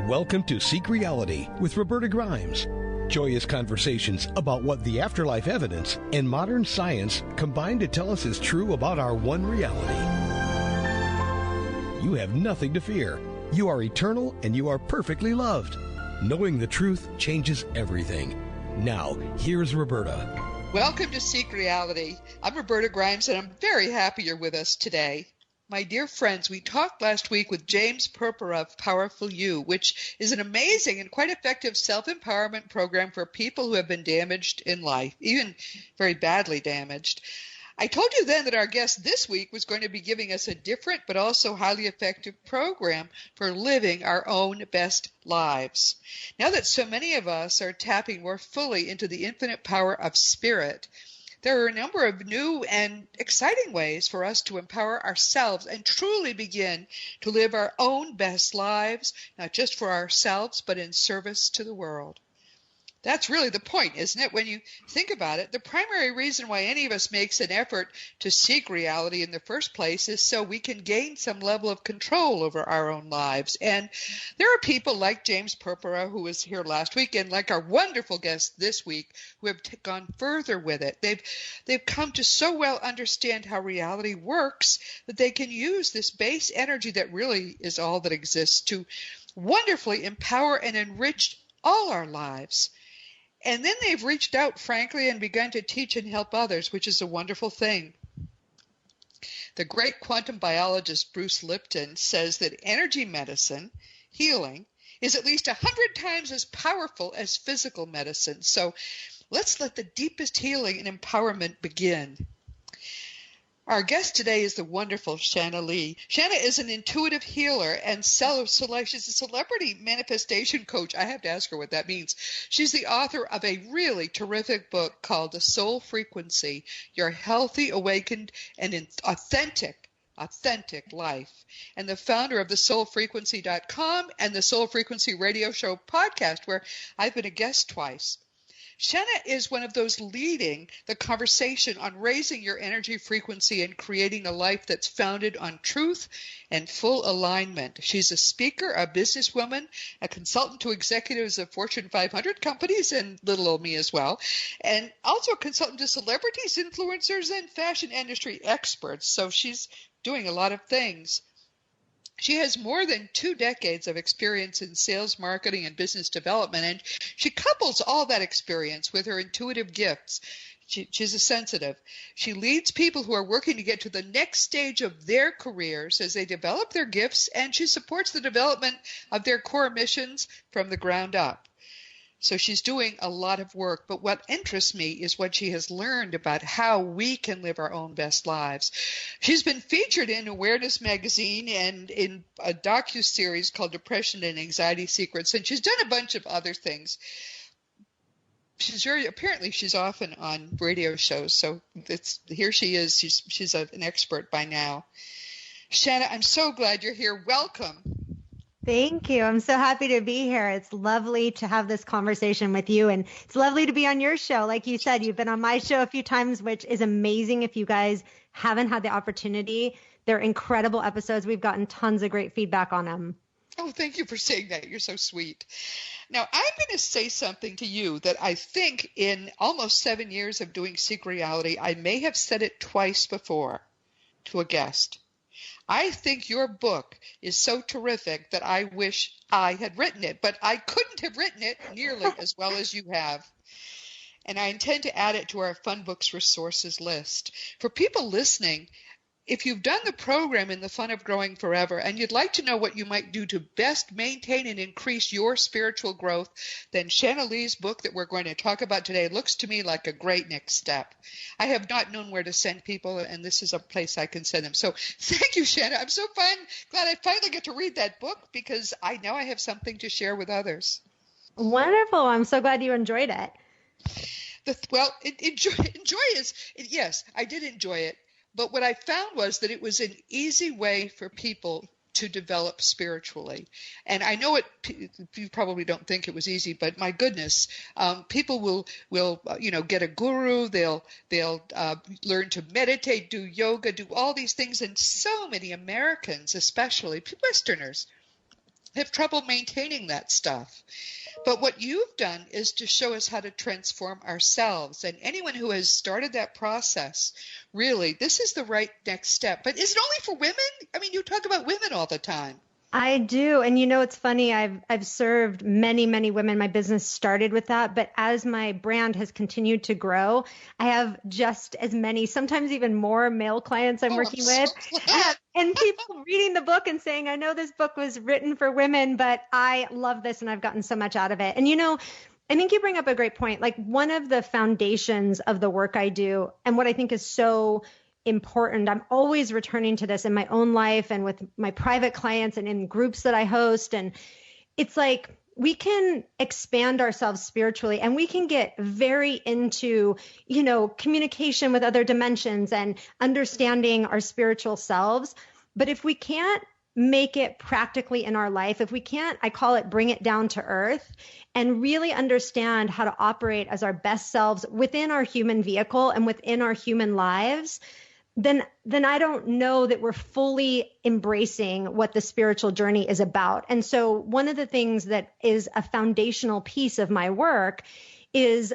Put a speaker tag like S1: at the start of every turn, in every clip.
S1: Welcome to Seek Reality with Roberta Grimes. Joyous conversations about what the afterlife evidence and modern science combine to tell us is true about our one reality. You have nothing to fear. You are eternal and you are perfectly loved. Knowing the truth changes everything. Now, here's Roberta.
S2: Welcome to Seek Reality. I'm Roberta Grimes, and I'm very happy you're with us today. My dear friends, we talked last week with James Purpura of Powerful You, which is an amazing and quite effective self-empowerment program for people who have been damaged in life, even very badly damaged. I told you then that our guest this week was going to be giving us a different but also highly effective program for living our own best lives. Now that so many of us are tapping more fully into the infinite power of spirit, there are a number of new and exciting ways for us to empower ourselves and truly begin to live our own best lives, not just for ourselves, but in service to the world. That's really the point, isn't it? When you think about it, the primary reason why any of us makes an effort to seek reality in the first place is so we can gain some level of control over our own lives. And there are people like James Purpura, who was here last week, and like our wonderful guest this week, who have gone further with it. They've come to so well understand how reality works that they can use this base energy that really is all that exists to wonderfully empower and enrich all our lives. And then they've reached out, frankly, and begun to teach and help others, which is a wonderful thing. The great quantum biologist Bruce Lipton says that energy medicine, healing, is at least 100 times as powerful as physical medicine. So let's let the deepest healing and empowerment begin. Our guest today is the wonderful Shanna Lee. Shanna is an intuitive she's a celebrity manifestation coach. I have to ask her what that means. She's the author of a really terrific book called The Soul Frequency, Your Healthy, Awakened, and Authentic Life, and the founder of thesoulfrequency.com and the Soul Frequency Radio Show podcast, where I've been a guest twice. Shanna is one of those leading the conversation on raising your energy frequency and creating a life that's founded on truth and full alignment. She's a speaker, a businesswoman, a consultant to executives of Fortune 500 companies and little old me as well, and also a consultant to celebrities, influencers, and fashion industry experts. So she's doing a lot of things. She has more than 2 decades of experience in sales, marketing, and business development, and she couples all that experience with her intuitive gifts. She's a sensitive. She leads people who are working to get to the next stage of their careers as they develop their gifts, and she supports the development of their core missions from the ground up. So she's doing a lot of work, but what interests me is what she has learned about how we can live our own best lives. She's been featured in Awareness Magazine and in a docuseries called Depression and Anxiety Secrets, and she's done a bunch of other things. Apparently she's often on radio shows, so here she is. She's an expert by now. Shanna, I'm so glad you're here. Welcome.
S3: Thank you. I'm so happy to be here. It's lovely to have this conversation with you, and it's lovely to be on your show. Like you said, you've been on my show a few times, which is amazing. If you guys haven't had the opportunity, they're incredible episodes. We've gotten tons of great feedback on them.
S2: Oh, thank you for saying that. You're so sweet. Now, I'm going to say something to you that I think in almost 7 years of doing Seek Reality, I may have said it twice before to a guest. I think your book is so terrific that I wish I had written it, but I couldn't have written it nearly as well as you have. And I intend to add it to our Fun Books Resources list. For people listening, if you've done the program in the Fun of Growing Forever and you'd like to know what you might do to best maintain and increase your spiritual growth, then Shanna Lee's book that we're going to talk about today looks to me like a great next step. I have not known where to send people, and this is a place I can send them. So thank you, Shanna. I'm so glad I finally get to read that book because I know I have something to share with others.
S3: Wonderful. I'm so glad you enjoyed it.
S2: Enjoy is, yes, I did enjoy it. But what I found was that it was an easy way for people to develop spiritually. And I know you probably don't think it was easy, but my goodness, people will get a guru, they'll learn to meditate, do yoga, do all these things. And so many Americans, especially Westerners, have trouble maintaining that stuff. But what you've done is to show us how to transform ourselves. And anyone who has started that process, really, this is the right next step. But is it only for women? I mean, you talk about women all the time.
S3: I do. And it's funny. I've served many, many women. My business started with that. But as my brand has continued to grow, I have just as many, sometimes even more male clients I'm working with. And people reading the book and saying, I know this book was written for women, but I love this and I've gotten so much out of it. And I think you bring up a great point. Like, one of the foundations of the work I do, and what I think is so important, I'm always returning to this in my own life and with my private clients and in groups that I host. And it's like, we can expand ourselves spiritually and we can get very into, communication with other dimensions and understanding our spiritual selves. But if we can't make it practically in our life, if we can't, I call it, bring it down to earth and really understand how to operate as our best selves within our human vehicle and within our human lives, then I don't know that we're fully embracing what the spiritual journey is about. And so one of the things that is a foundational piece of my work is,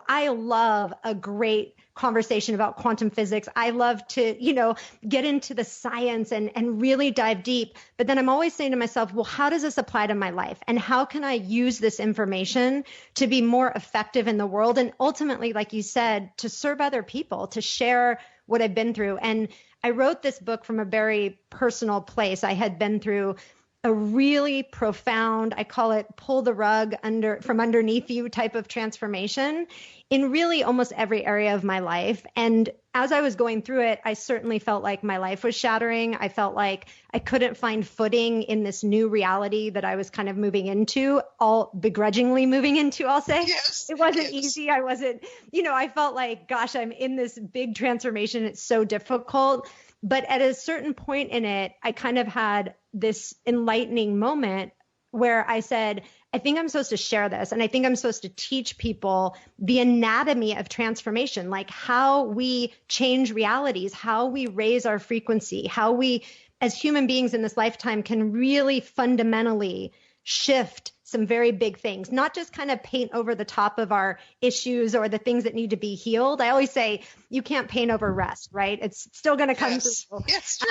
S3: I love a great conversation about quantum physics. I love to, get into the science and really dive deep. But then I'm always saying to myself, well, how does this apply to my life? And how can I use this information to be more effective in the world? And ultimately, like you said, to serve other people, to share what I've been through. And I wrote this book from a very personal place. I had been through a really profound, I call it pull the rug from underneath you type of transformation in really almost every area of my life. And as I was going through it, I certainly felt like my life was shattering. I felt like I couldn't find footing in this new reality that I was kind of moving into, all begrudgingly moving into, I'll say.
S2: Yes,
S3: it wasn't easy. I wasn't, I felt like, gosh, I'm in this big transformation. It's so difficult. But at a certain point in it, I kind of had this enlightening moment where I said, I think I'm supposed to share this. And I think I'm supposed to teach people the anatomy of transformation, like how we change realities, how we raise our frequency, how we, as human beings in this lifetime, can really fundamentally shift some very big things, not just kind of paint over the top of our issues or the things that need to be healed. I always say you can't paint over rest, right? It's still going to come through.
S2: Yes,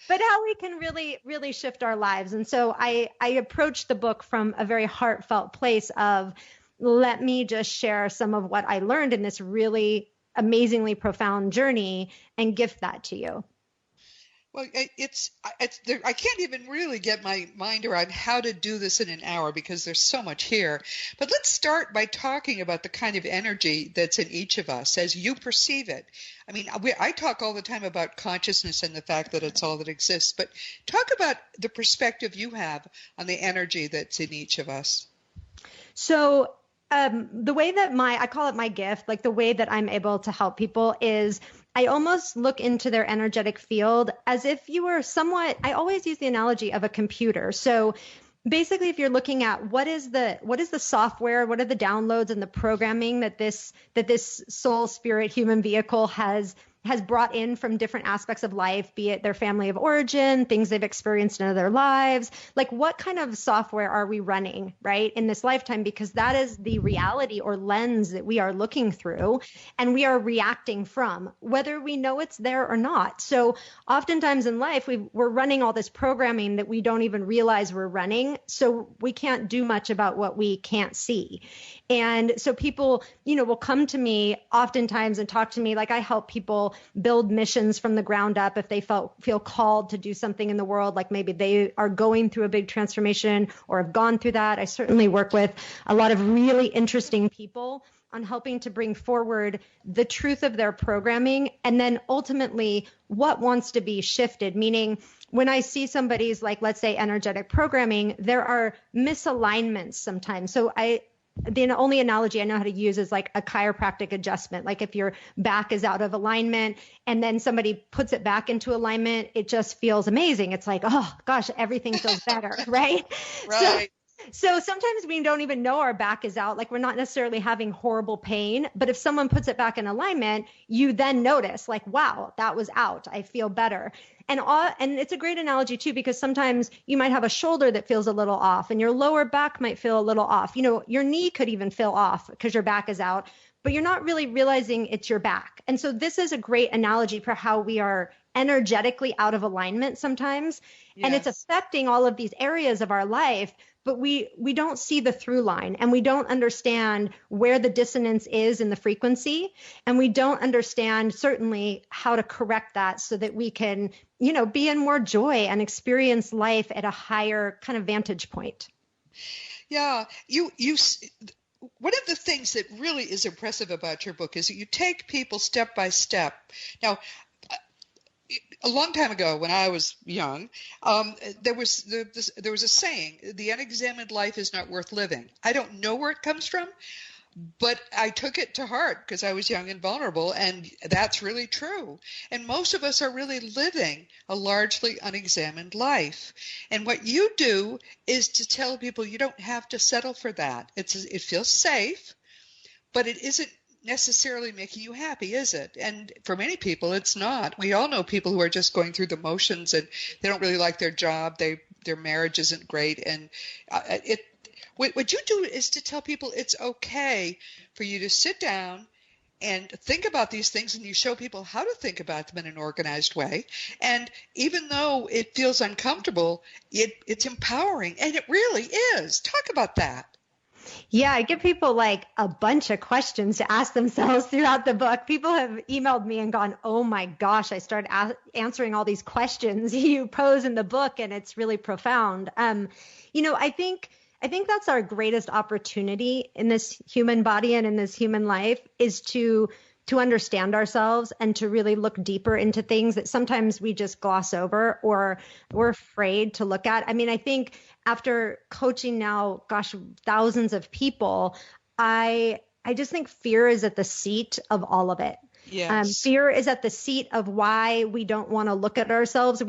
S3: but how we can really, really shift our lives. And so I approached the book from a very heartfelt place of, let me just share some of what I learned in this really amazingly profound journey and gift that to you.
S2: Well, I can't even really get my mind around how to do this in an hour because there's so much here. But let's start by talking about the kind of energy that's in each of us as you perceive it. I mean, I talk all the time about consciousness and the fact that it's all that exists, but talk about the perspective you have on the energy that's in each of us.
S3: So the way that I call it my gift, like the way that I'm able to help people is I almost look into their energetic field as if you were I always use the analogy of a computer. So basically, if you're looking at what is the software, what are the downloads and the programming that this soul, spirit, human vehicle has brought in from different aspects of life, be it their family of origin, things they've experienced in other lives, like what kind of software are we running, right, in this lifetime? Because that is the reality or lens that we are looking through and we are reacting from, whether we know it's there or not. So oftentimes in life, we're running all this programming that we don't even realize we're running. So we can't do much about what we can't see. And so people, will come to me oftentimes and talk to me, like I help people build missions from the ground up if they feel called to do something in the world, like maybe they are going through a big transformation or have gone through that. I certainly work with a lot of really interesting people on helping to bring forward the truth of their programming and then ultimately what wants to be shifted, meaning when I see somebody's, like, let's say energetic programming, there are misalignments sometimes. So the only analogy I know how to use is like a chiropractic adjustment. Like if your back is out of alignment and then somebody puts it back into alignment, it just feels amazing. It's like, oh gosh, everything feels better, right?
S2: Right.
S3: So sometimes we don't even know our back is out. Like we're not necessarily having horrible pain, but if someone puts it back in alignment, you then notice like, wow, that was out. I feel better. And it's a great analogy too, because sometimes you might have a shoulder that feels a little off and your lower back might feel a little off. Your knee could even feel off because your back is out, but you're not really realizing it's your back. And so this is a great analogy for how we are energetically out of alignment sometimes. Yes. And it's affecting all of these areas of our life, but we don't see the through line, and we don't understand where the dissonance is in the frequency. And we don't understand certainly how to correct that so that we can, be in more joy and experience life at a higher kind of vantage point.
S2: Yeah. One of the things that really is impressive about your book is that you take people step by step. Now, a long time ago, when I was young, there was a saying: "The unexamined life is not worth living." I don't know where it comes from, but I took it to heart because I was young and vulnerable, and that's really true. And most of us are really living a largely unexamined life. And what you do is to tell people you don't have to settle for that. It feels safe, but it isn't necessarily making you happy, is it? And for many people, it's not. We all know people who are just going through the motions and they don't really like their job. Their marriage isn't great. And what you do is to tell people it's okay for you to sit down and think about these things, and you show people how to think about them in an organized way. And even though it feels uncomfortable, it's empowering, and it really is. Talk about that.
S3: Yeah, I give people like a bunch of questions to ask themselves throughout the book. People have emailed me and gone, oh my gosh, I started answering all these questions you pose in the book, and it's really profound. I think that's our greatest opportunity in this human body and in this human life is to understand ourselves and to really look deeper into things that sometimes we just gloss over or we're afraid to look at. I mean, I think after coaching now, thousands of people, I just think fear is at the seat of all of it.
S2: Yes.
S3: Fear is at the seat of why we don't want to look at ourselves.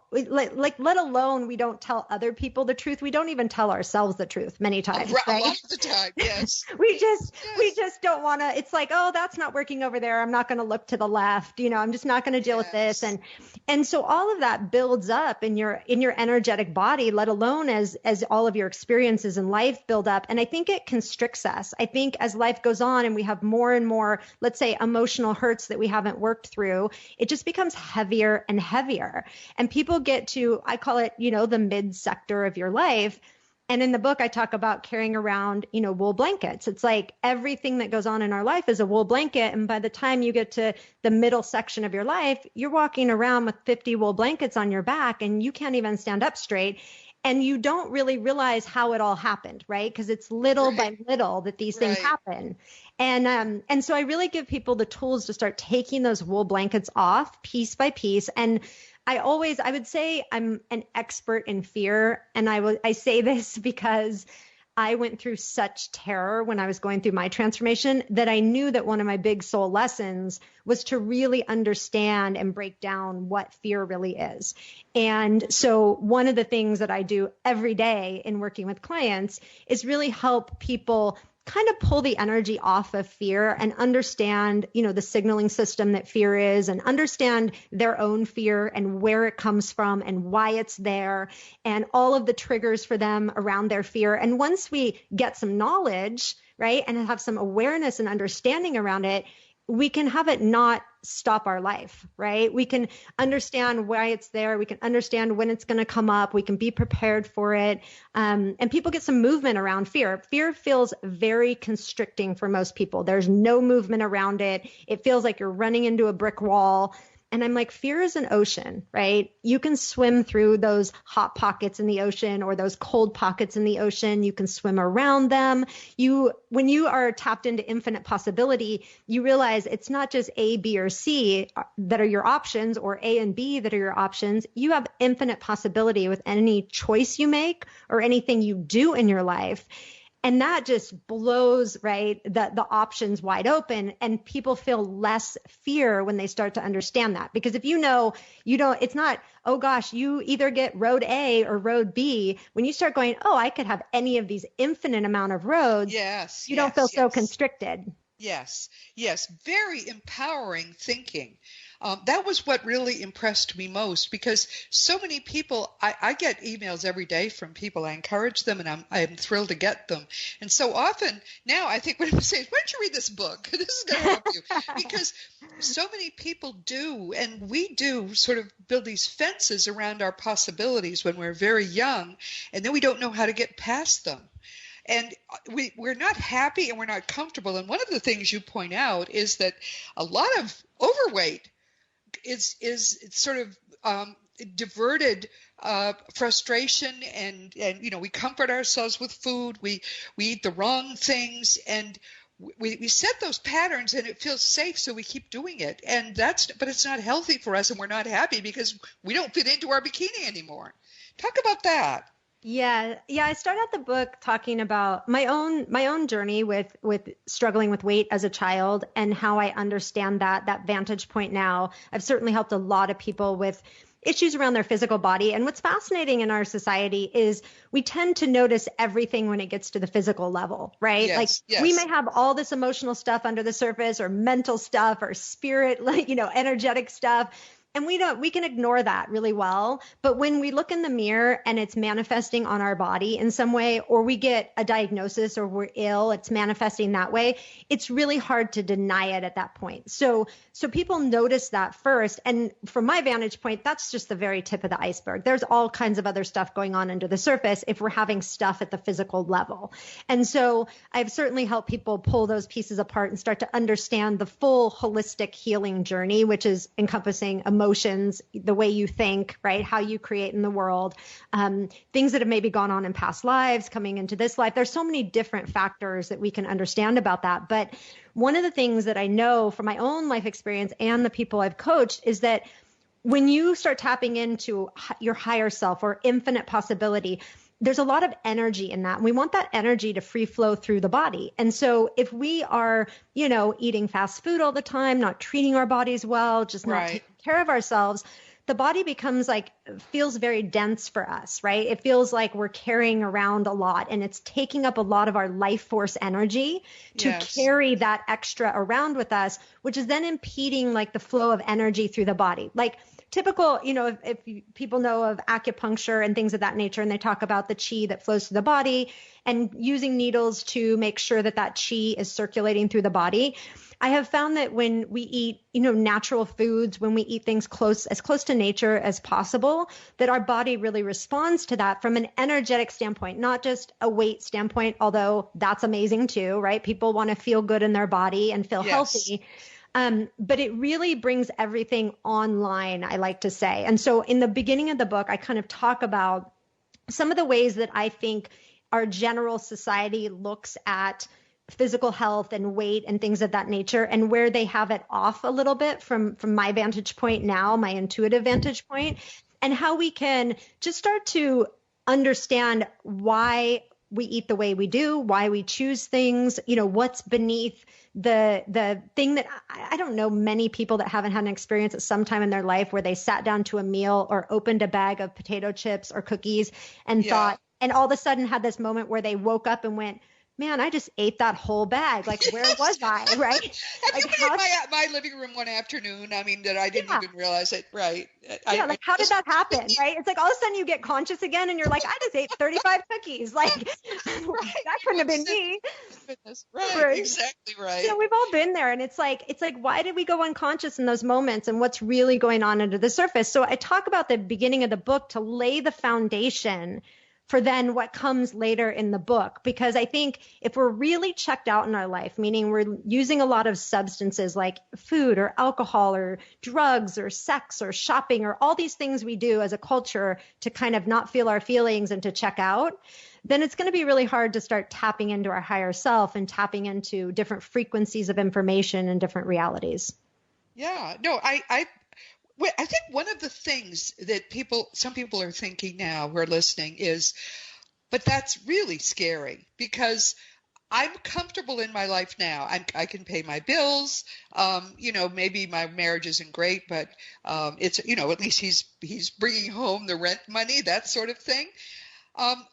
S3: Let alone we don't tell other people the truth. We don't even tell ourselves the truth many times.
S2: Right? A lot of the time, yes.
S3: we just don't want to. It's like, oh, that's not working over there. I'm not going to look to the left. I'm just not going to deal with this. And so all of that builds up in your energetic body, let alone as all of your experiences in life build up. And I think it constricts us. I think as life goes on and we have more and more, let's say, emotional hurts that we haven't worked through, it just becomes heavier and heavier. And people get to, I call it, the mid sector of your life. And in the book, I talk about carrying around, wool blankets. It's like everything that goes on in our life is a wool blanket. And by the time you get to the middle section of your life, you're walking around with 50 wool blankets on your back and you can't even stand up straight. And you don't really realize how it all happened, right? Because it's little by little that these things happen. And so I really give people the tools to start taking those wool blankets off piece by piece. And I would say I'm an expert in fear. And I say this because I went through such terror when I was going through my transformation that I knew that one of my big soul lessons was to really understand and break down what fear really is. And so one of the things that I do every day in working with clients is really help people kind of pull the energy off of fear and understand, the signaling system that fear is, and understand their own fear and where it comes from and why it's there and all of the triggers for them around their fear. And once we get some knowledge, right, and have some awareness and understanding around it, we can have it not stop our life, right? We can understand why it's there. We can understand when it's going to come up. We can be prepared for it. And people get some movement around fear. Fear feels very constricting for most people. There's no movement around it. It feels like you're running into a brick wall. And I'm like, fear is an ocean, right? You can swim through those hot pockets in the ocean or those cold pockets in the ocean. You can swim around them. When you are tapped into infinite possibility, you realize it's not just A, B, or C that are your options, or A and B that are your options. You have infinite possibility with any choice you make or anything you do in your life. And that just blows, right, the options wide open, and people feel less fear when they start to understand that. Because if you know, it's not, oh gosh, you either get road A or road B. When you start going, oh, I could have any of these infinite amount of roads, you don't feel so constricted.
S2: Yes, yes, very empowering thinking. That was what really impressed me most, because so many people, I get emails every day from people. I encourage them, and I'm thrilled to get them. And so often now I think what I'm saying is, why don't you read this book? This is going to help you. Because so many people do, and we do, sort of build these fences around our possibilities when we're very young, and then we don't know how to get past them. And we're not happy and we're not comfortable. And one of the things you point out is that a lot of overweight is sort of diverted frustration, and we comfort ourselves with food. We eat the wrong things, and we set those patterns, and it feels safe, so we keep doing it. And but it's not healthy for us, and we're not happy because we don't fit into our bikini anymore. Talk about that.
S3: Yeah. I start out the book talking about my own journey with struggling with weight as a child, and how I understand that vantage point now. I've certainly helped a lot of people with issues around their physical body. And what's fascinating in our society is we tend to notice everything when it gets to the physical level, right?
S2: Yes, yes.
S3: We may have all this emotional stuff under the surface, or mental stuff, or spirit, energetic stuff. And we can ignore that really well. But when we look in the mirror and it's manifesting on our body in some way, or we get a diagnosis, or we're ill, it's manifesting that way, it's really hard to deny it at that point. So people notice that first. And from my vantage point, that's just the very tip of the iceberg. There's all kinds of other stuff going on under the surface if we're having stuff at the physical level. And so I've certainly helped people pull those pieces apart and start to understand the full holistic healing journey, which is encompassing emotions, the way you think, right? How you create in the world, things that have maybe gone on in past lives, coming into this life. There's so many different factors that we can understand about that. But one of the things that I know from my own life experience and the people I've coached is that when you start tapping into your higher self or infinite possibility, there's a lot of energy in that. And we want that energy to free flow through the body. And so if we are, eating fast food all the time, not treating our bodies well, just not taking care of ourselves, the body becomes feels very dense for us, right? It feels like we're carrying around a lot, and it's taking up a lot of our life force energy to carry that extra around with us, which is then impeding the flow of energy through the body. Typical, if people know of acupuncture and things of that nature, and they talk about the chi that flows through the body and using needles to make sure that chi is circulating through the body. I have found that when we eat, natural foods, when we eat things as close to nature as possible, that our body really responds to that from an energetic standpoint, not just a weight standpoint, although that's amazing too, right? People want to feel good in their body and feel healthy. But it really brings everything online, I like to say. And so in the beginning of the book, I kind of talk about some of the ways that I think our general society looks at physical health and weight and things of that nature, and where they have it off a little bit from my vantage point now, my intuitive vantage point, and how we can just start to understand why we eat the way we do, why we choose things, what's beneath the thing that I don't know many people that haven't had an experience at some time in their life where they sat down to a meal or opened a bag of potato chips or cookies and thought, and all of a sudden had this moment where they woke up and went, man, I just ate that whole bag. Where was I? Right?
S2: Have you been in my living room one afternoon? I mean, that I didn't even realize it. Right.
S3: How did that happen? Right. It's all of a sudden you get conscious again and you're like, I just ate 35 cookies. That couldn't have been me.
S2: Goodness. Right. Exactly right.
S3: We've all been there. And it's like, why did we go unconscious in those moments, and what's really going on under the surface? So I talk about the beginning of the book to lay the foundation for then what comes later in the book. Because I think if we're really checked out in our life, meaning we're using a lot of substances like food or alcohol or drugs or sex or shopping or all these things we do as a culture to kind of not feel our feelings and to check out, then it's going to be really hard to start tapping into our higher self and tapping into different frequencies of information and different realities.
S2: Yeah, no, I think one of the things that some people are thinking now who are listening is, But that's really scary because I'm comfortable in my life now. I can pay my bills. Maybe my marriage isn't great, but it's, at least he's bringing home the rent money, that sort of thing. Um,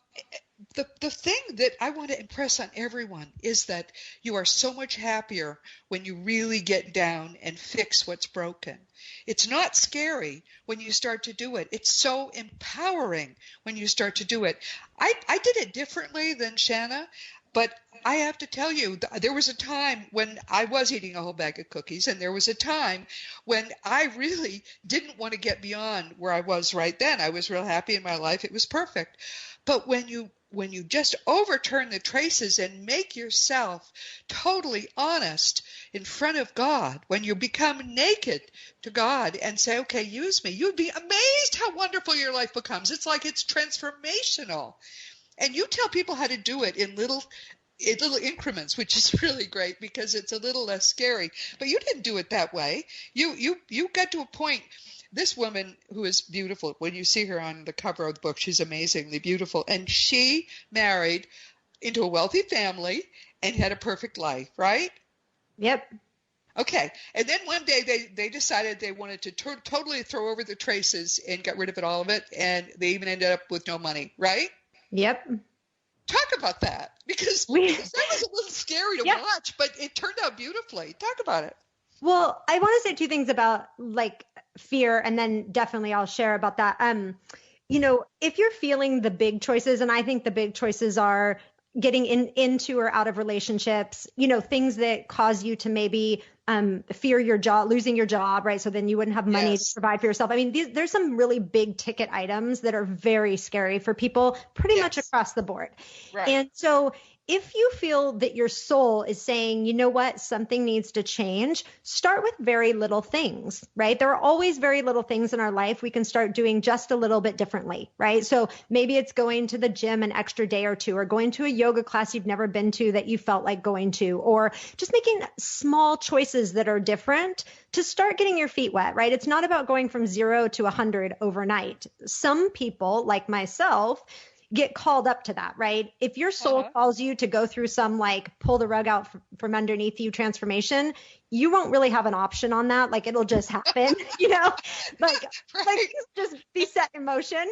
S2: the thing that I want to impress on everyone is that you are so much happier when you really get down and fix what's broken. It's not scary when you start to do it. It's so empowering when you start to do it. I did it differently than Shanna, but I have to tell you, there was a time when I was eating a whole bag of cookies, and there was a time when I really didn't want to get beyond where I was right then. I was real happy in my life. It was perfect. But when you just overturn the traces and make yourself totally honest in front of God, when you become naked to God and say, okay, use me, you'd be amazed how wonderful your life becomes. It's like it's transformational. And you tell people how to do it in little increments, which is really great because it's a little less scary. But you didn't do it that way. You got to a point. This woman, who is beautiful, when you see her on the cover of the book, she's amazingly beautiful. And she married into a wealthy family and had a perfect life, right?
S3: Yep.
S2: Okay. And then one day they decided they wanted to totally throw over the traces and get rid of all of it. And they even ended up with no money, right?
S3: Yep.
S2: Talk about that, because that was a little scary to watch, but it turned out beautifully. Talk about it.
S3: Well, I want to say two things about like fear, and then definitely I'll share about that. If you're feeling the big choices, and I think the big choices are getting into or out of relationships, things that cause you to maybe fear your job, losing your job, right? So then you wouldn't have money to provide for yourself. I mean, there's some really big ticket items that are very scary for people pretty much across the board. Right. And so if you feel that your soul is saying, you know what, something needs to change, start with very little things, right? There are always very little things in our life we can start doing just a little bit differently, right? So maybe it's going to the gym an extra day or two, or going to a yoga class you've never been to that you felt like going to, or just making small choices that are different to start getting your feet wet, right? It's not about going from 0 to 100 overnight. Some people, like myself, get called up to that, right? If your soul calls you to go through some like pull the rug out from underneath you transformation, you won't really have an option on that. Like it'll just happen, like just be set in motion.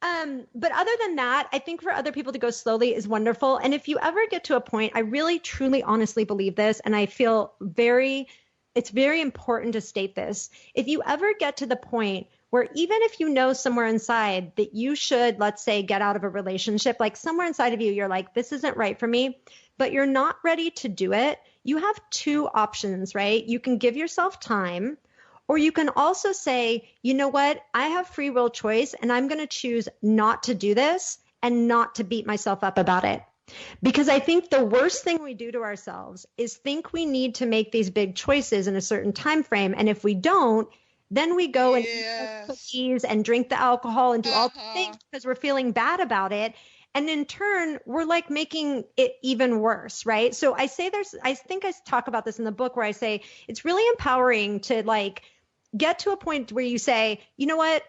S3: But other than that, I think for other people to go slowly is wonderful. And if you ever get to a point, I really, truly, honestly believe this, and I feel it's very important to state this. If you ever get to the point where even if you know somewhere inside that you should, let's say, get out of a relationship, like somewhere inside of you, you're like, this isn't right for me, but you're not ready to do it, you have two options, right? You can give yourself time, or you can also say, you know what, I have free will choice and I'm going to choose not to do this and not to beat myself up about it. Because I think the worst thing we do to ourselves is think we need to make these big choices in a certain time frame. And if we don't, then we go and eat cookies and drink the alcohol and do all the things because we're feeling bad about it. And in turn, we're like making it even worse, right? So I think I talk about this in the book where I say it's really empowering to like get to a point where you say, you know what?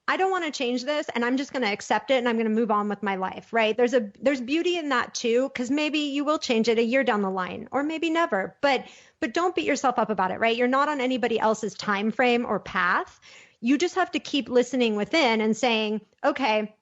S3: I don't want to change this and I'm just going to accept it and I'm going to move on with my life, right? There's beauty in that too, because maybe you will change it a year down the line or maybe never, but don't beat yourself up about it, right? You're not on anybody else's time frame or path. You just have to keep listening within and saying, okay,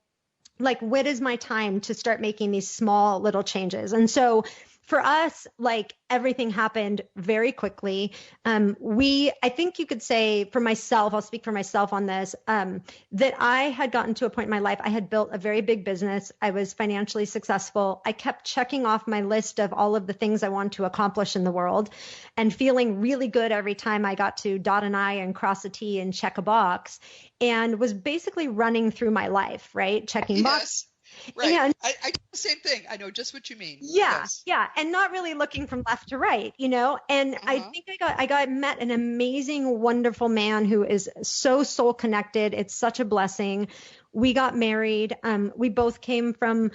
S3: like what is my time to start making these small little changes? And so for us, like everything happened very quickly. I think you could say for myself, I'll speak for myself on this, that I had gotten to a point in my life, I had built a very big business. I was financially successful. I kept checking off my list of all of the things I want to accomplish in the world and feeling really good every time I got to dot an I and cross a T and check a box, and was basically running through my life, right? Checking boxes.
S2: Right. And I do the same thing. I know just what you mean.
S3: Yeah. Yes. Yeah. And not really looking from left to right, and I think I met an amazing, wonderful man who is so soul connected. It's such a blessing. We got married. We both came from,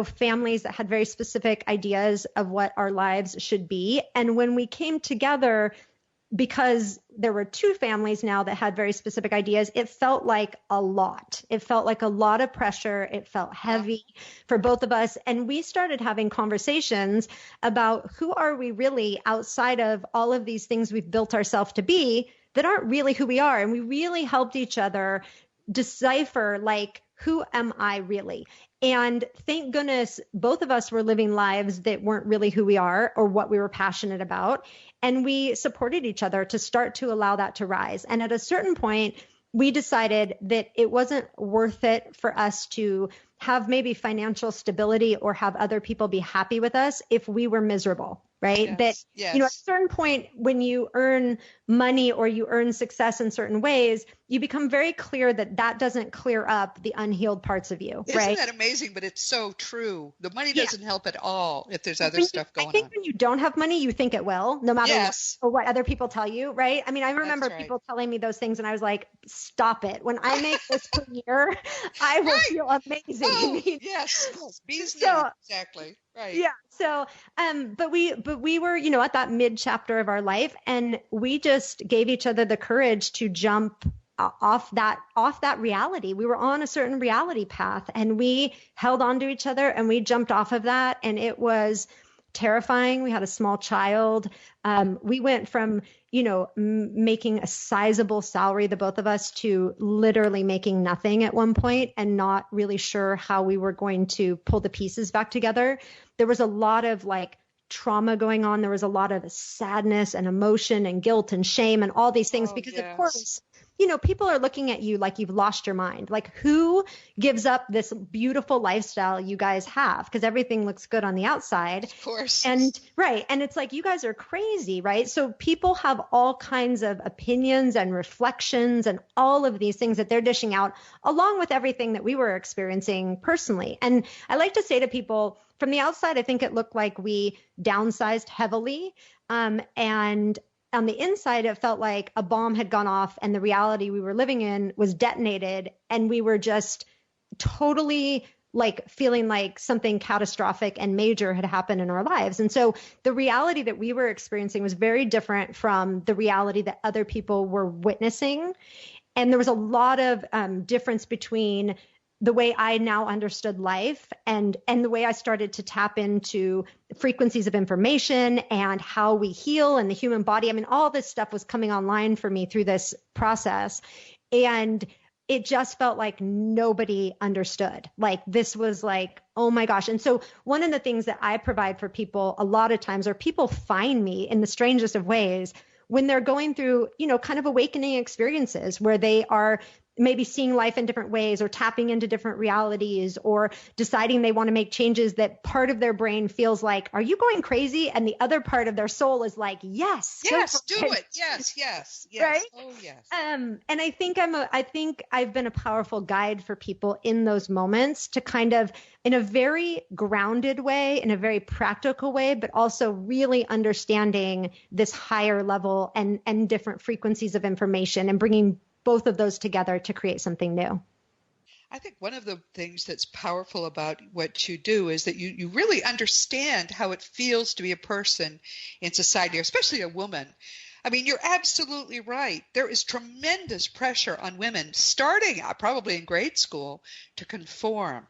S3: families that had very specific ideas of what our lives should be. And when we came together, because there were two families now that had very specific ideas, it felt like a lot. It felt like a lot of pressure. It felt heavy for both of us. And we started having conversations about who are we really outside of all of these things we've built ourselves to be that aren't really who we are. And we really helped each other decipher, like, who am I really? And thank goodness both of us were living lives that weren't really who we are or what we were passionate about. And we supported each other to start to allow that to rise. And at a certain point, we decided that it wasn't worth it for us to have maybe financial stability or have other people be happy with us if we were miserable, right? At a certain point, when you earn money or you earn success in certain ways, you become very clear that that doesn't clear up the unhealed parts of you, right?
S2: Isn't that amazing? But it's so true. The money doesn't help at all if there's other stuff going on.
S3: I think when you don't have money, you think it will, no matter what other people tell you, right? I mean, I remember people telling me those things and I was like, stop it. When I make this per year, I will feel amazing.
S2: Oh, yes. Exactly. Right.
S3: Yeah. So, but we were, at that mid chapter of our life, and we just gave each other the courage to jump off that reality. We were on a certain reality path, and we held on to each other, and we jumped off of that, and it was terrifying. We had a small child. We went from, making a sizable salary, the both of us, to literally making nothing at one point and not really sure how we were going to pull the pieces back together. There was a lot of trauma going on. There was a lot of sadness and emotion and guilt and shame and all these things because of course, people are looking at you like you've lost your mind. Like, who gives up this beautiful lifestyle you guys have? Because everything looks good on the outside.
S2: Of course.
S3: And right. And it's like, you guys are crazy, right? So people have all kinds of opinions and reflections and all of these things that they're dishing out, along with everything that we were experiencing personally. And I like to say to people, from the outside, I think it looked like we downsized heavily. And on the inside, it felt like a bomb had gone off and the reality we were living in was detonated. And we were just totally feeling like something catastrophic and major had happened in our lives. And so the reality that we were experiencing was very different from the reality that other people were witnessing. And there was a lot of difference between the way I now understood life and the way I started to tap into frequencies of information and how we heal and the human body. I mean, all this stuff was coming online for me through this process. And it just felt like nobody understood. Like, this was like, oh my gosh. And so one of the things that I provide for people a lot of times, or people find me in the strangest of ways, when they're going through, kind of awakening experiences where they are maybe seeing life in different ways or tapping into different realities or deciding they want to make changes, that part of their brain feels like, are you going crazy? And the other part of their soul is like, yes,
S2: do it. Yes.
S3: Right?
S2: Oh, yes.
S3: And I think I've been a powerful guide for people in those moments to kind of, in a very grounded way, in a very practical way, but also really understanding this higher level and different frequencies of information and bringing both of those together to create something new.
S2: I think one of the things that's powerful about what you do is that you really understand how it feels to be a person in society, especially a woman. I mean, you're absolutely right. There is tremendous pressure on women, starting probably in grade school, to conform.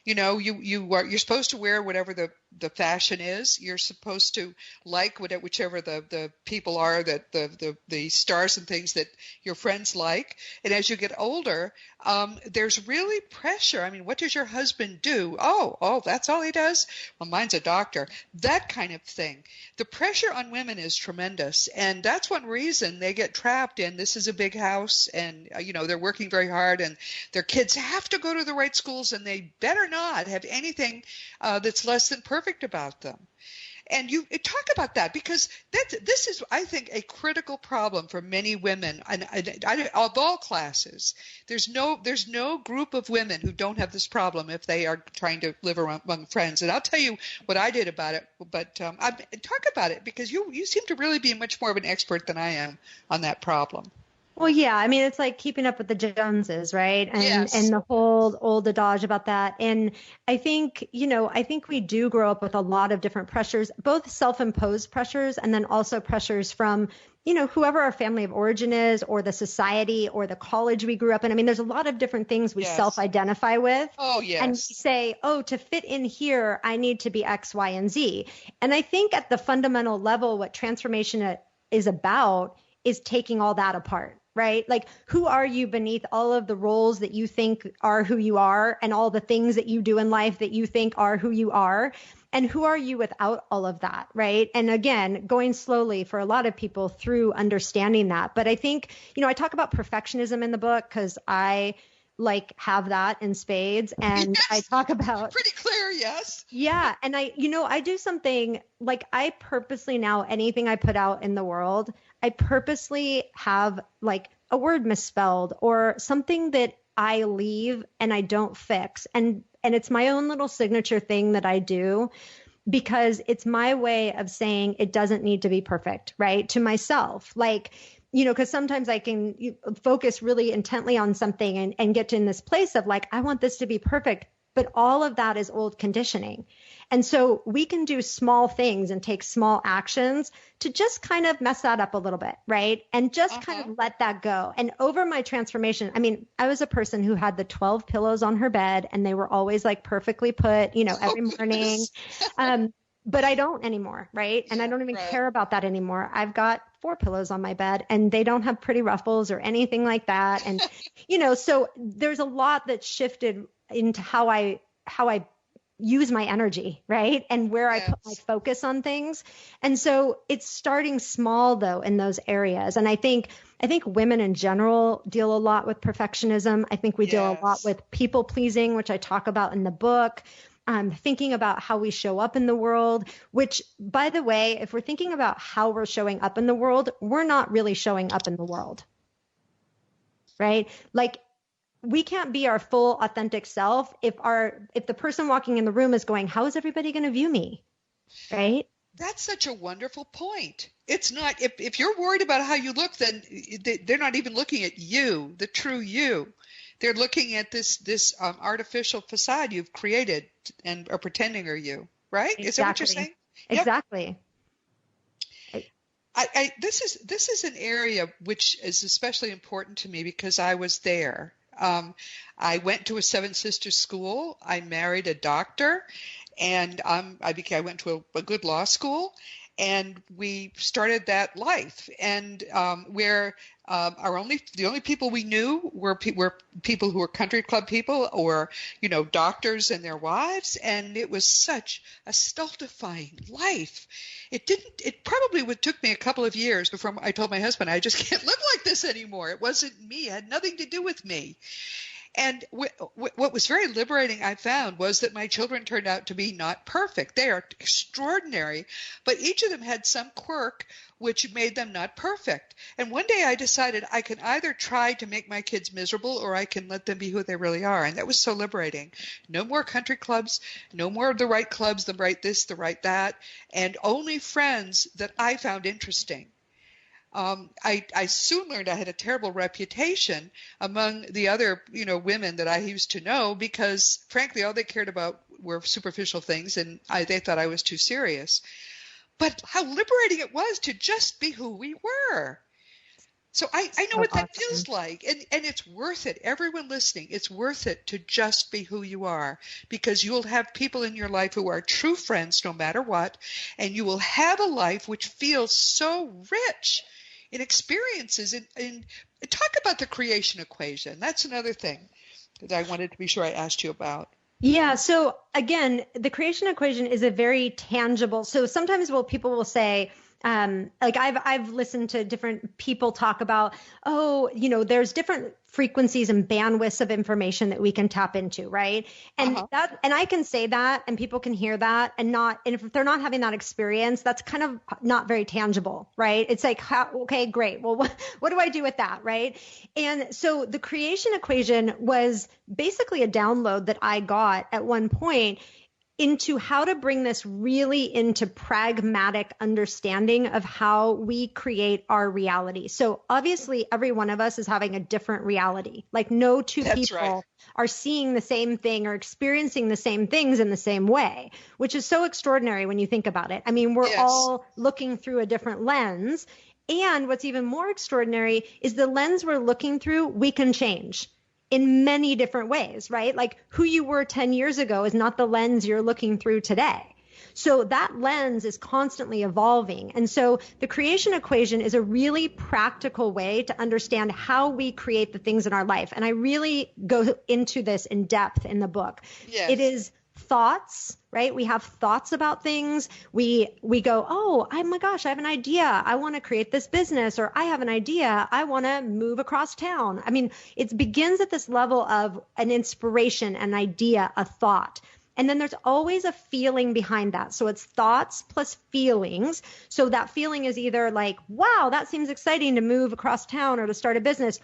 S2: You're supposed to wear whatever the fashion is. You're supposed to like whichever the people are, that the stars and things that your friends like. And as you get older, there's really pressure. I mean, what does your husband do? Oh, that's all he does? Well, mine's a doctor. That kind of thing. The pressure on women is tremendous. And that's one reason they get trapped in, this is a big house, and, they're working very hard, and their kids have to go to the right schools, and they better not have anything that's less than perfect about them. And you talk about that, because this is, I think, a critical problem for many women, and of all classes. There's no group of women who don't have this problem if they are trying to live among friends. And I'll tell you what I did about it. But talk about it, because you seem to really be much more of an expert than I am on that problem.
S3: Well, yeah, I mean, it's like keeping up with the Joneses, right? And
S2: yes.
S3: And the whole old adage about that. And I think we do grow up with a lot of different pressures, both self-imposed pressures and then also pressures from whoever our family of origin is, or the society or the college we grew up in. I mean, there's a lot of different things we
S2: Yes.
S3: self-identify with.
S2: Oh,
S3: And
S2: yes.
S3: we say, oh, to fit in here, I need to be X, Y, and Z. And I think at the fundamental level, what transformation is about is taking all that apart, right? Like, who are you beneath all of the roles that you think are who you are, and all the things that you do in life that you think are who you are? And who are you without all of that, right? And again, going slowly for a lot of people through understanding that. But I think, I talk about perfectionism in the book because I have that in spades. And
S2: Yes.
S3: I talk about
S2: Pretty clear, yes.
S3: Yeah. And I do something like, I purposely now, anything I put out in the world, I purposely have like a word misspelled or something that I leave and I don't fix. And it's my own little signature thing that I do, because it's my way of saying it doesn't need to be perfect, right? To myself, because sometimes I can focus really intently on something and get in this place of like, I want this to be perfect. But all of that is old conditioning. And so we can do small things and take small actions to just kind of mess that up a little bit, right? And just kind of let that go. And over my transformation, I mean, I was a person who had the 12 pillows on her bed and they were always like perfectly put, every morning. But I don't anymore, right? And I don't even care about that anymore. I've got 4 pillows on my bed and they don't have pretty ruffles or anything like that. And, so there's a lot that shifted into how I use my energy, right? And where I put my focus on things. And so it's starting small though in those areas. And I think women in general deal a lot with perfectionism. I think we deal a lot with people pleasing, which I talk about in the book. Thinking about how we show up in the world, which, by the way, if we're thinking about how we're showing up in the world, we're not really showing up in the world, right? Like, we can't be our full authentic self if the person walking in the room is going, how is everybody going to view me? Right?
S2: That's such a wonderful point. It's not, if you're worried about how you look, then they're not even looking at you, the true you. They're looking at this artificial facade you've created and are pretending are you, right?
S3: Exactly.
S2: Is that what you're saying?
S3: Exactly.
S2: This is an area which is especially important to me because I was there. I went to a Seven Sisters school. I married a doctor, and I went to a good law school, and we started that life. And where the only people we knew were people who were country club people or doctors and their wives, and it was such a stultifying life. It probably took me a couple of years before I told my husband, I just can't live like this anymore. It wasn't me. It had nothing to do with me. And what was very liberating, I found, was that my children turned out to be not perfect. They are extraordinary, but each of them had some quirk which made them not perfect. And one day I decided I can either try to make my kids miserable or I can let them be who they really are. And that was so liberating. No more country clubs, no more of the right clubs, the right this, the right that, and only friends that I found interesting. I soon learned I had a terrible reputation among the other, women that I used to know because, frankly, all they cared about were superficial things, and they thought I was too serious. But how liberating it was to just be who we were. So I know what that feels like, and it's worth it. Everyone listening, it's worth it to just be who you are, because you'll have people in your life who are true friends no matter what, and you will have a life which feels so rich in experiences. And talk about the creation equation. That's another thing that I wanted to be sure I asked you about.
S3: Yeah. So again, the creation equation is a very tangible. So sometimes people will say, I've listened to different people talk about, there's different frequencies and bandwidths of information that we can tap into, right? And and I can say that, and people can hear that, and if they're not having that experience, that's kind of not very tangible, right? It's like, okay, great. Well, what do I do with that, right? And so the creation equation was basically a download that I got at one point into how to bring this really into pragmatic understanding of how we create our reality. So obviously every one of us is having a different reality. Like no two people are seeing the same thing or experiencing the same things in the same way, which is so extraordinary when you think about it. I mean, we're all looking through a different lens. And what's even more extraordinary is the lens we're looking through, we can change in many different ways, right? Like who you were 10 years ago is not the lens you're looking through today. So that lens is constantly evolving. And so the creation equation is a really practical way to understand how we create the things in our life. And I really go into this in depth in the book.
S2: Yes.
S3: It is thoughts, right? We have thoughts about things. We go, oh my gosh, I have an idea. I want to create this business, or I have an idea. I want to move across town. I mean, it begins at this level of an inspiration, an idea, a thought. And then there's always a feeling behind that. So it's thoughts plus feelings. So that feeling is either like, wow, that seems exciting to move across town or to start a business.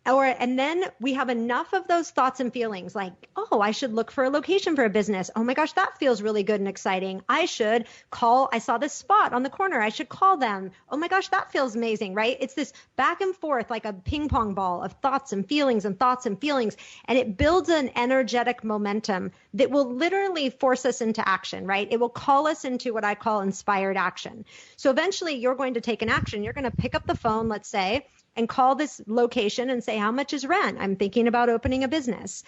S3: And then we have enough of those thoughts and feelings like, oh, I should look for a location for a business. Oh my gosh, that feels really good and exciting. I saw this spot on the corner. I should call them. Oh my gosh, that feels amazing, right? It's this back and forth like a ping pong ball of thoughts and feelings and thoughts and feelings. And it builds an energetic momentum that will literally force us into action, right? It will call us into what I call inspired action. So eventually you're going to take an action. You're going to pick up the phone, let's say, and call this location and say, how much is rent? I'm thinking about opening a business.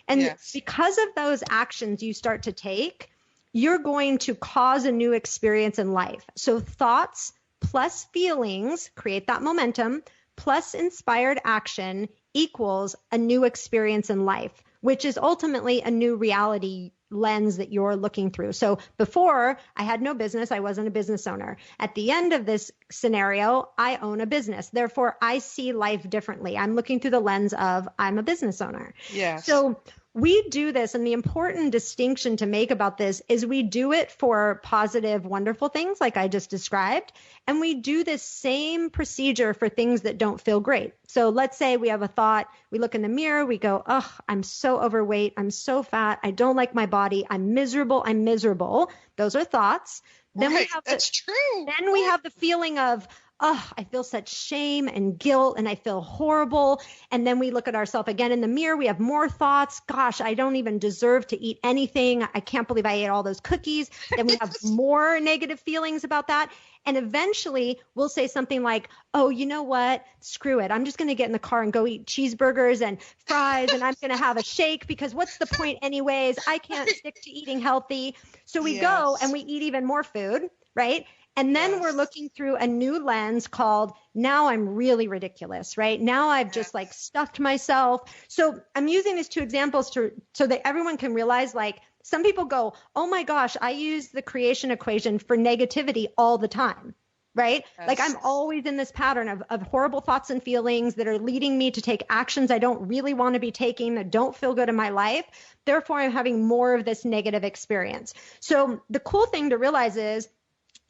S3: And
S2: Yes.
S3: because of those actions you start to take, you're going to cause a new experience in life. So thoughts plus feelings create that momentum, plus inspired action equals a new experience in life, which is ultimately a new reality lens that you're looking through. So before I had no business, I wasn't a business owner. At the end of this scenario, I own a business. Therefore, I see life differently. I'm looking through the lens of I'm a business owner.
S2: Yes.
S3: So we do this, and the important distinction to make about this is we do it for positive, wonderful things like I just described, and we do this same procedure for things that don't feel great. So let's say we have a thought, we look in the mirror, we go, oh, I'm so overweight, I'm so fat, I don't like my body, I'm miserable. Those are thoughts. Then
S2: right. That's true.
S3: Then we have the feeling of, oh, I feel such shame and guilt and I feel horrible. And then we look at ourselves again in the mirror. We have more thoughts. Gosh, I don't even deserve to eat anything. I can't believe I ate all those cookies. Then we have more negative feelings about that. And eventually we'll say something like, oh, you know what? Screw it. I'm just going to get in the car and go eat cheeseburgers and fries, and I'm going to have a shake because what's the point anyways? I can't stick to eating healthy. So we go and we eat even more food, right? And then we're looking through a new lens called, now I'm really ridiculous, right? Now I've just like stuffed myself. So I'm using these two examples so that everyone can realize, like, some people go, oh my gosh, I use the creation equation for negativity all the time, right?
S2: Yes.
S3: Like I'm always in this pattern of horrible thoughts and feelings that are leading me to take actions I don't really want to be taking, that don't feel good in my life. Therefore, I'm having more of this negative experience. So the cool thing to realize is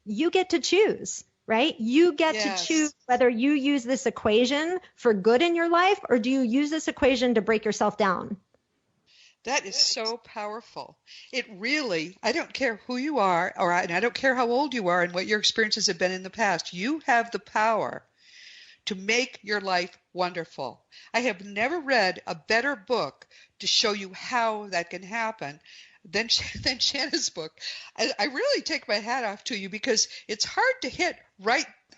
S3: you get to choose, right? You get to choose whether you use this equation for good in your life, or do you use this equation to break yourself down?
S2: That is so powerful. It really, I don't care who you are, and I don't care how old you are and what your experiences have been in the past. You have the power to make your life wonderful. I have never read a better book to show you how that can happen than Shanna's book. I really take my hat off to you, because it's hard to hit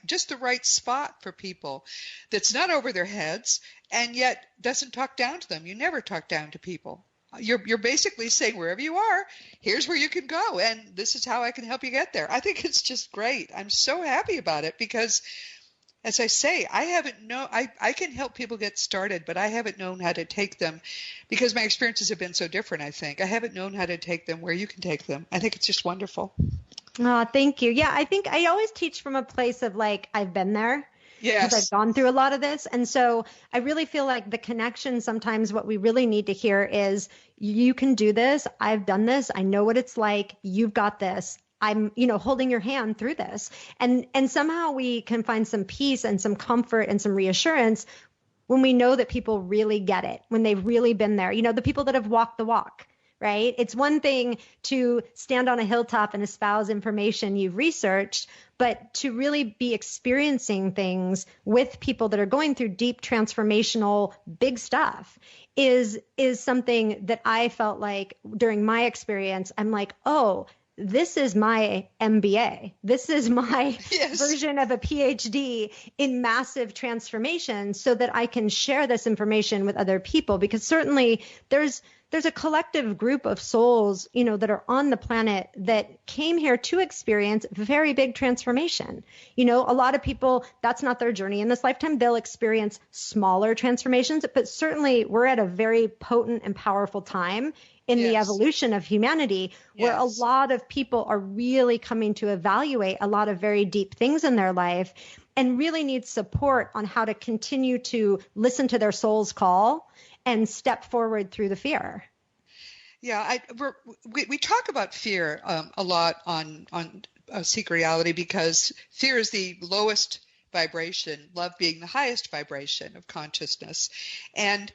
S2: just the right spot for people that's not over their heads and yet doesn't talk down to them. You never talk down to people. You're basically saying, wherever you are, here's where you can go, and this is how I can help you get there. I think it's just great. I'm so happy about it because, as I say, I can help people get started, but I haven't known how to take them because my experiences have been so different, I think. I haven't known how to take them where you can take them. I think it's just wonderful.
S3: Oh, thank you. Yeah, I think I always teach from a place of like, I've been there.
S2: Yes.
S3: Because I've gone through a lot of this. And so I really feel like the connection, sometimes what we really need to hear is, you can do this. I've done this. I know what it's like. You've got this. I'm, holding your hand through this. And somehow we can find some peace and some comfort and some reassurance when we know that people really get it, when they've really been there, the people that have walked the walk. Right? It's one thing to stand on a hilltop and espouse information you've researched, but to really be experiencing things with people that are going through deep transformational big stuff is something that I felt like during my experience, I'm like, oh, this is my MBA. This is my
S2: Yes.
S3: version of a PhD in massive transformation so that I can share this information with other people, because certainly there's a collective group of souls, that are on the planet that came here to experience very big transformation. A lot of people, that's not their journey in this lifetime. They'll experience smaller transformations, but certainly we're at a very potent and powerful time in the evolution of humanity, where a lot of people are really coming to evaluate a lot of very deep things in their life and really need support on how to continue to listen to their soul's call and step forward through the fear.
S2: Yeah, we talk about fear a lot on Seek Reality, because fear is the lowest vibration, love being the highest vibration of consciousness. And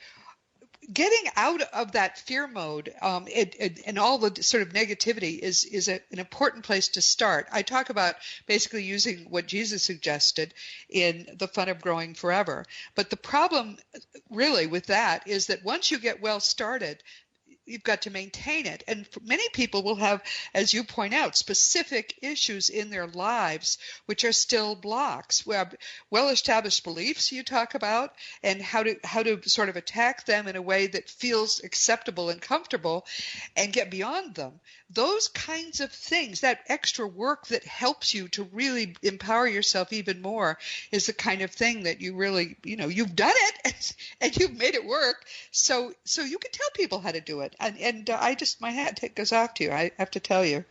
S2: getting out of that fear mode and all the sort of negativity is an important place to start. I talk about basically using what Jesus suggested in The Fun of Growing Forever. But the problem really with that is that once you get well started, you've got to maintain it. And many people will have, as you point out, specific issues in their lives which are still blocks. We have well-established beliefs you talk about, and how to sort of attack them in a way that feels acceptable and comfortable and get beyond them. Those kinds of things, that extra work that helps you to really empower yourself even more, is the kind of thing that you really, you've done it and you've made it work. So you can tell people how to do it. And my hat goes off to you. I have to tell you.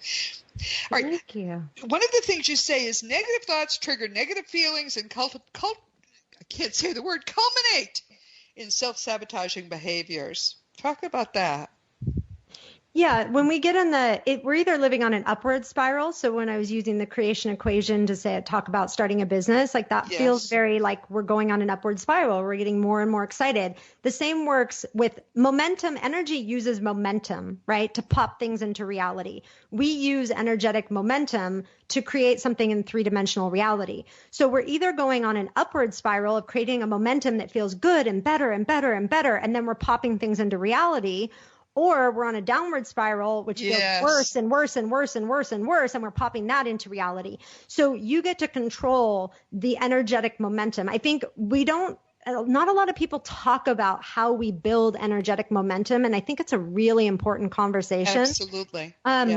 S2: All right.
S3: Thank you.
S2: One of the things you say is negative thoughts trigger negative feelings and I can't say the word, culminate in self-sabotaging behaviors. Talk about that.
S3: Yeah, when we get we're either living on an upward spiral. So when I was using the creation equation to talk about starting a business, like that feels very like we're going on an upward spiral. We're getting more and more excited. The same works with momentum. Energy uses momentum, right, to pop things into reality. We use energetic momentum to create something in three-dimensional reality. So we're either going on an upward spiral of creating a momentum that feels good and better and better and better, and then we're popping things into reality, or we're on a downward spiral, which feels worse and worse and worse and worse and worse, and we're popping that into reality. So you get to control the energetic momentum. I think not a lot of people talk about how we build energetic momentum, and I think it's a really important conversation.
S2: Absolutely.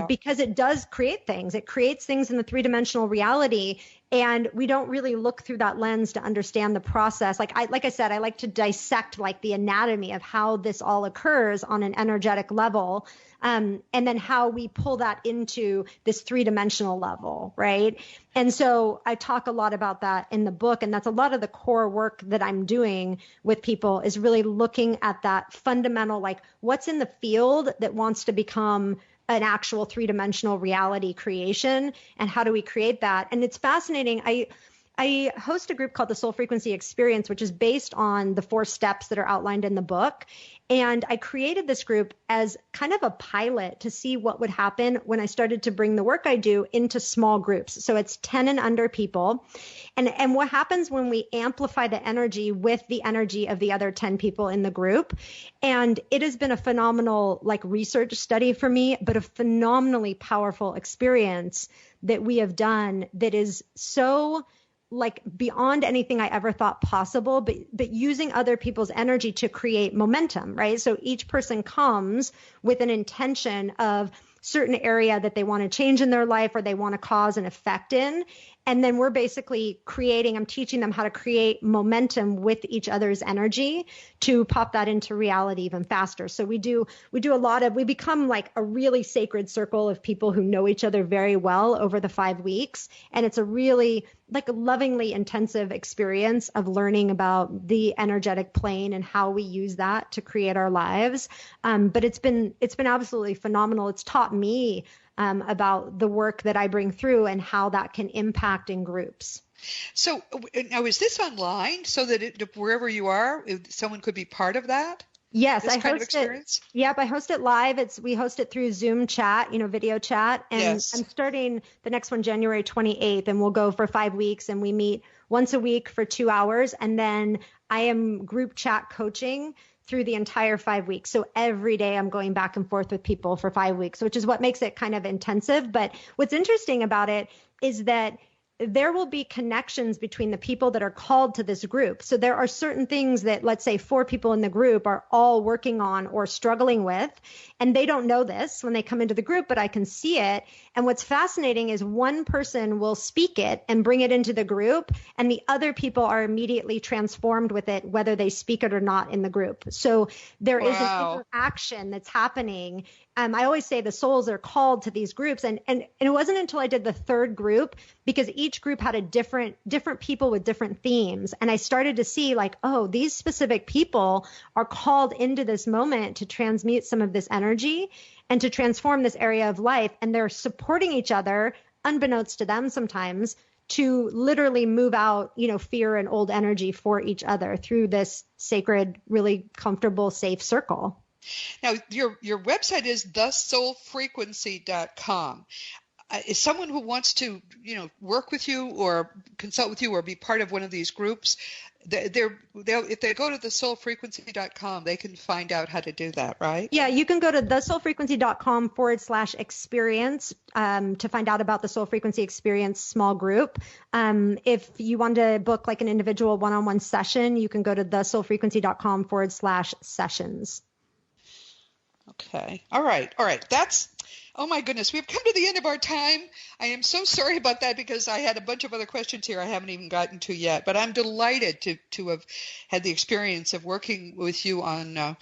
S3: Because it does create things. It creates things in the three-dimensional reality, and we don't really look through that lens to understand the process. Like I said, I like to dissect like the anatomy of how this all occurs on an energetic level, and then how we pull that into this three-dimensional level, right? And so I talk a lot about that in the book, and that's a lot of the core work that I'm doing with people, is really looking at that fundamental, like what's in the field that wants to become an actual three-dimensional reality creation, and how do we create that? And it's fascinating. I host a group called the Soul Frequency Experience, which is based on the 4 steps that are outlined in the book. And I created this group as kind of a pilot to see what would happen when I started to bring the work I do into small groups. So it's 10 and under people. And what happens when we amplify the energy with the energy of the other 10 people in the group. And it has been a phenomenal research study for me, but a phenomenally powerful experience that we have done that is so beyond anything I ever thought possible, but using other people's energy to create momentum, right? So each person comes with an intention of certain area that they want to change in their life or they want to cause an effect in. And then we're basically I'm teaching them how to create momentum with each other's energy to pop that into reality even faster. So we become like a really sacred circle of people who know each other very well over the 5 weeks. And it's a really a lovingly intensive experience of learning about the energetic plane and how we use that to create our lives. But it's been absolutely phenomenal. It's taught me about the work that I bring through and how that can impact in groups.
S2: So now, is this online so that wherever you are, someone could be part of that?
S3: Yes,
S2: I host it.
S3: Yep, I host it live. We host it through Zoom chat, video chat. And I'm starting the next one January 28th, and we'll go for 5 weeks, and we meet once a week for 2 hours. And then I am group chat coaching through the entire 5 weeks. So every day I'm going back and forth with people for 5 weeks, which is what makes it kind of intensive. But what's interesting about it is that there will be connections between the people that are called to this group. So there are certain things that, let's say 4 people in the group are all working on or struggling with, and they don't know this when they come into the group, but I can see it. And what's fascinating is one person will speak it and bring it into the group, and the other people are immediately transformed with it, whether they speak it or not in the group. So there is an interaction that's happening. I always say the souls are called to these groups. And it wasn't until I did the 3rd group, because each group had a different people with different themes. And I started to see like, oh, these specific people are called into this moment to transmute some of this energy and to transform this area of life. And they're supporting each other, unbeknownst to them sometimes, to literally move out, fear and old energy for each other through this sacred, really comfortable, safe circle.
S2: Now, your website is thesoulfrequency.com. Is someone who wants to, work with you or consult with you or be part of one of these groups, if they go to thesoulfrequency.com, they can find out how to do that, right?
S3: Yeah, you can go to thesoulfrequency.com/experience to find out about the Soul Frequency Experience small group. If you want to book like an individual one-on-one session, you can go to thesoulfrequency.com/sessions.
S2: Okay. All right. Oh my goodness, we've come to the end of our time. I am so sorry about that because I had a bunch of other questions here I haven't even gotten to yet, but I'm delighted to have had the experience of working with you on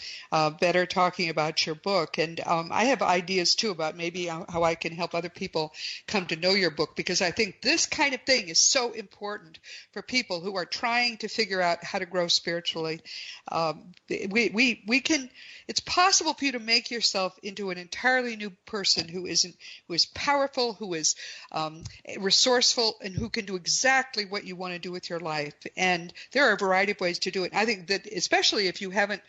S2: better talking about your book. And I have ideas too about maybe how I can help other people come to know your book, because I think this kind of thing is so important for people who are trying to figure out how to grow spiritually. It's possible for you to make yourself into an entirely new person who is powerful, who is resourceful, and who can do exactly what you want to do with your life. And there are a variety of ways to do it. I think that especially if you haven't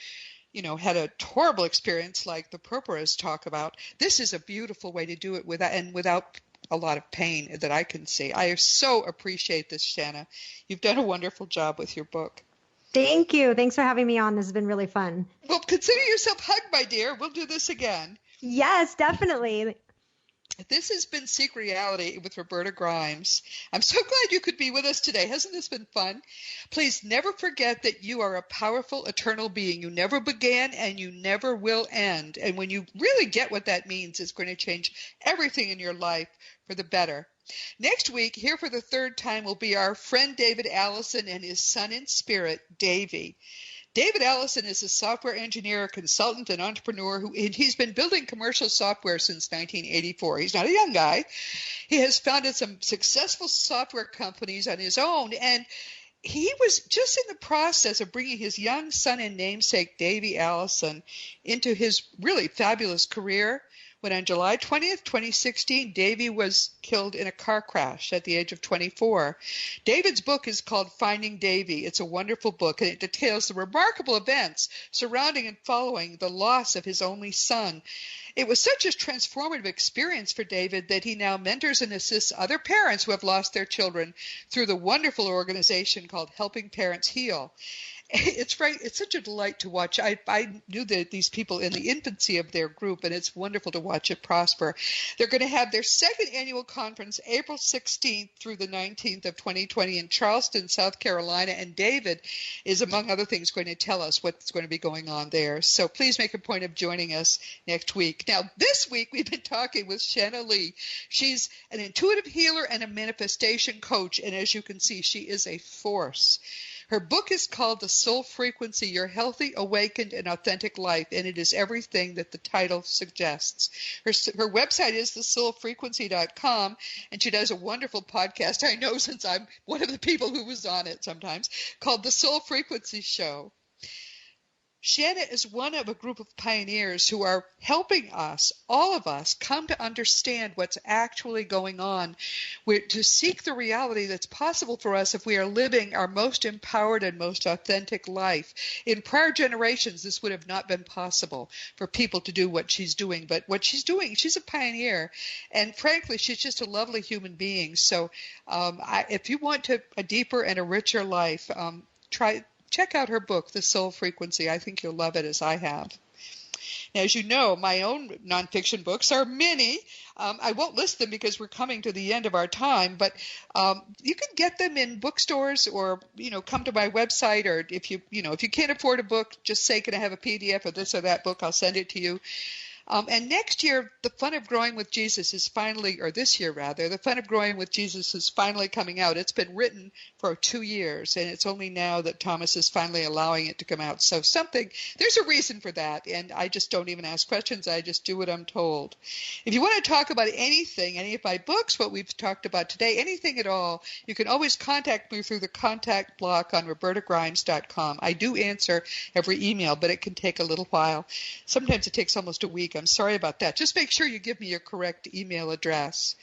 S2: had a horrible experience like the Purpuras talk about, this is a beautiful way to do it without a lot of pain that I can see. I so appreciate this, Shanna. You've done a wonderful job with your book.
S3: Thank you. Thanks for having me on. This has been really fun.
S2: Well, consider yourself hugged, my dear. We'll do this again.
S3: Yes, definitely.
S2: This has been Seek Reality with Roberta Grimes. I'm so glad you could be with us today. Hasn't this been fun? Please never forget that you are a powerful, eternal being. You never began and you never will end. And when you really get what that means, it's going to change everything in your life for the better. Next week, here for the 3rd time, will be our friend David Allison and his son in spirit, Davey. David Allison is a software engineer, consultant, and entrepreneur he's been building commercial software since 1984. He's not a young guy. He has founded some successful software companies on his own, and he was just in the process of bringing his young son and namesake, Davey Allison, into his really fabulous career when on July 20th, 2016, Davey was killed in a car crash at the age of 24. David's book is called Finding Davey. It's a wonderful book, and it details the remarkable events surrounding and following the loss of his only son. It was such a transformative experience for David that he now mentors and assists other parents who have lost their children through the wonderful organization called Helping Parents Heal. It's right. It's such a delight to watch. I knew that these people in the infancy of their group, and it's wonderful to watch it prosper. They're going to have their 2nd annual conference April 16th through the 19th of 2020 in Charleston, South Carolina, and David is, among other things, going to tell us what's going to be going on there. So please make a point of joining us next week. Now, this week we've been talking with Shanna Lee. She's an intuitive healer and a manifestation coach, and as you can see, she is a force. Her book is called The Soul Frequency, Your Healthy, Awakened, and Authentic Life, and it is everything that the title suggests. Her website is thesoulfrequency.com, and she does a wonderful podcast, I know since I'm one of the people who was on it sometimes, called The Soul Frequency Show. Shanna is one of a group of pioneers who are helping us, all of us, come to understand what's actually going on, to seek the reality that's possible for us if we are living our most empowered and most authentic life. In prior generations, this would have not been possible for people to do what she's doing, but what she's doing, she's a pioneer, and frankly, she's just a lovely human being. So if you want a deeper and a richer life, check out her book, The Soul Frequency. I think you'll love it as I have. Now, as you know, my own nonfiction books are many. I won't list them because we're coming to the end of our time, but you can get them in bookstores or, come to my website, or if you can't afford a book, just say, can I have a PDF of this or that book? I'll send it to you. And next year, The Fun of Growing with Jesus is finally, or this year rather, The Fun of Growing with Jesus is finally coming out. It's been written for 2 years, and it's only now that Thomas is finally allowing it to come out. So there's a reason for that, and I just don't even ask questions. I just do what I'm told. If you want to talk about anything, any of my books, what we've talked about today, anything at all, you can always contact me through the contact block on robertagrimes.com. I do answer every email, but it can take a little while. Sometimes it takes almost a week. I'm sorry about that. Just make sure you give me your correct email address.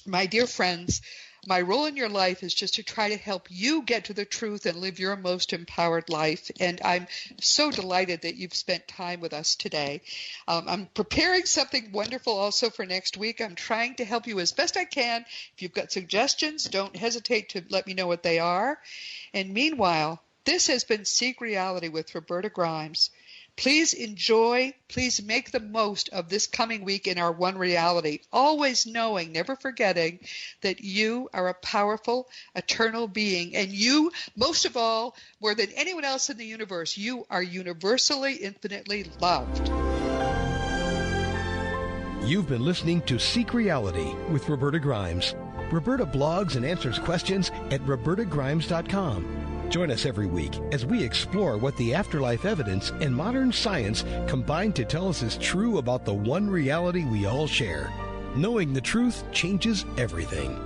S2: My dear friends, my role in your life is just to try to help you get to the truth and live your most empowered life. And I'm so delighted that you've spent time with us today. I'm preparing something wonderful also for next week. I'm trying to help you as best I can. If you've got suggestions, don't hesitate to let me know what they are. And meanwhile, this has been Seek Reality with Roberta Grimes. Please enjoy, please make the most of this coming week in our one reality, always knowing, never forgetting that you are a powerful, eternal being. And you, most of all, more than anyone else in the universe, you are universally, infinitely loved.
S1: You've been listening to Seek Reality with Roberta Grimes. Roberta blogs and answers questions at robertagrimes.com. Join us every week as we explore what the afterlife evidence and modern science combine to tell us is true about the one reality we all share. Knowing the truth changes everything.